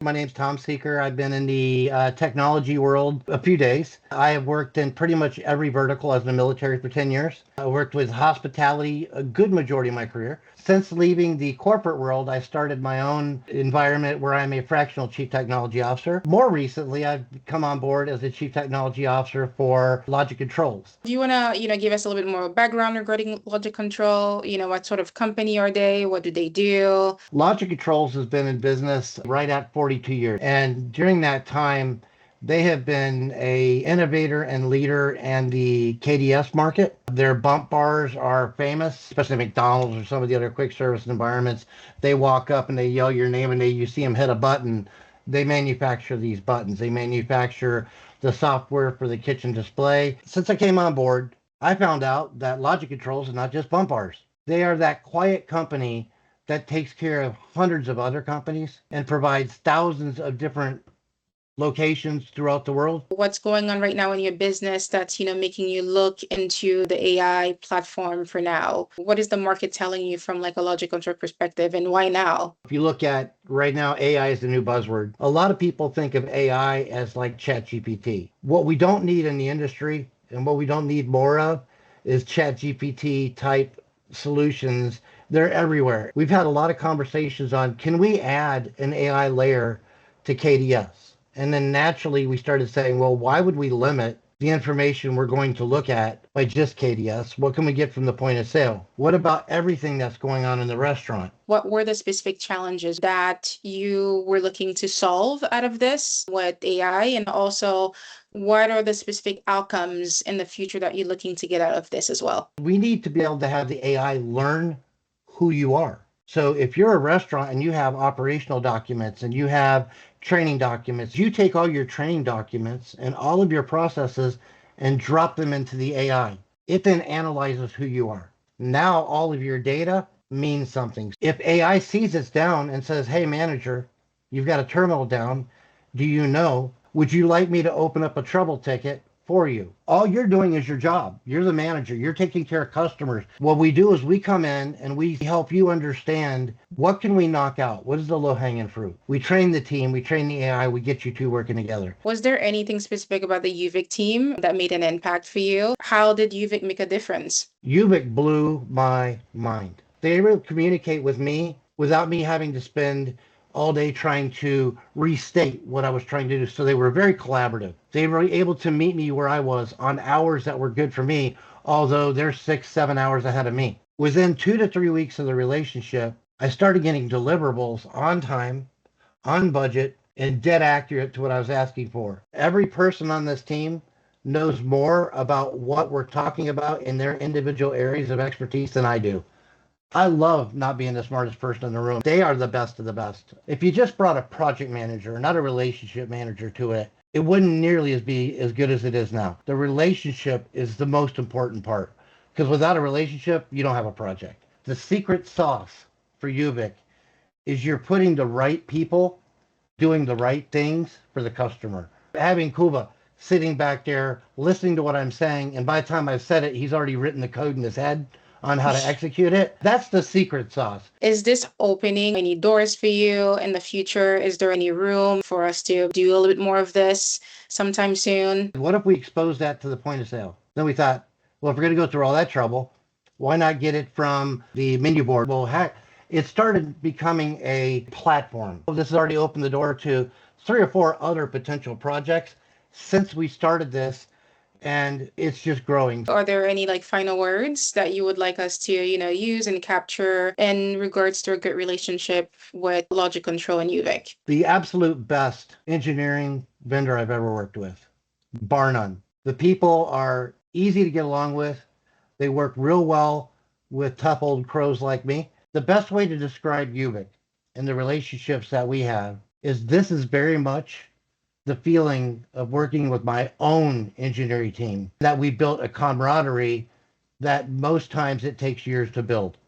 My name's Tom Seeker. I've been in the technology world a few days. I have worked in pretty much every vertical as in the military for 10 years. I worked with hospitality a good majority of my career. Since leaving the corporate world, I started my own environment where I'm a fractional chief technology officer. More recently, I've come on board as the chief technology officer for Logic Controls. Do you want to, give us a little bit more background regarding Logic Control? What sort of company are they? What do they do? Logic Controls has been in business right at 42 years. And during that time, they have been a innovator and leader in the KDS market. Their bump bars are famous, especially McDonald's or some of the other quick service environments. They walk up and they yell your name and you see them hit a button. They manufacture these buttons. They manufacture the software for the kitchen display. Since I came on board, I found out that Logic Controls is not just bump bars. They are that quiet company that takes care of hundreds of other companies and provides thousands of different locations throughout the world. What's going on right now in your business that's, making you look into the AI platform for now? What is the market telling you from like a Logic Control perspective, and why now? If you look at right now, AI is the new buzzword. A lot of people think of AI as like ChatGPT. What we don't need in the industry and what we don't need more of is ChatGPT type solutions. They're everywhere. We've had a lot of conversations on, can we add an AI layer to KDS? And then naturally we started saying, well, why would we limit the information we're going to look at by just KDS? What can we get from the point of sale? What about everything that's going on in the restaurant? What were the specific challenges that you were looking to solve out of this with AI? And also, what are the specific outcomes in the future that you're looking to get out of this as well? We need to be able to have the AI learn who you are. So if you're a restaurant and you have operational documents and you have training documents, you take all your training documents and all of your processes and drop them into the AI. It then analyzes who you are. Now all of your data means something. If AI sees it's down and says, hey, manager, you've got a terminal down. Do you know? Would you like me to open up a trouble ticket for you? All you're doing is your job. You're the manager. You're taking care of customers. What we do is we come in and we help you understand what can we knock out? What is the low-hanging fruit? We train the team. We train the AI. We get you two working together. Was there anything specific about the Euvic team that made an impact for you? How did Euvic make a difference? Euvic blew my mind. They would communicate with me without me having to spend all day trying to restate what I was trying to do. So they were very collaborative. They were able to meet me where I was on hours that were good for me, although they're 6, 7 hours ahead of me. Within 2 to 3 weeks of the relationship, I started getting deliverables on time, on budget, and dead accurate to what I was asking for. Every person on this team knows more about what we're talking about in their individual areas of expertise than I do. I love not being the smartest person in the room. They are the best of the best. If you just brought a project manager, not a relationship manager to it, it wouldn't nearly be as good as it is now. The relationship is the most important part because without a relationship, you don't have a project. The secret sauce for Euvic is you're putting the right people doing the right things for the customer. Having Kuba sitting back there listening to what I'm saying, and by the time I've said it, he's already written the code in his head on how to execute it. That's the secret sauce. Is this opening any doors for you in the future? Is there any room for us to do a little bit more of this sometime soon? What if we expose that to the point of sale? Then we thought, well, if we're going to go through all that trouble, why not get it from the menu board? Well, heck, it started becoming a platform. This has already opened the door to 3 or 4 other potential projects since we started this, and it's just growing. Are there any like final words that you would like us to, use and capture in regards to a good relationship with Logic Control and Euvic? The absolute best engineering vendor I've ever worked with, bar none. The people are easy to get along with. They work real well with tough old crows like me. The best way to describe Euvic and the relationships that we have is this is very much the feeling of working with my own engineering team, that we built a camaraderie that most times it takes years to build.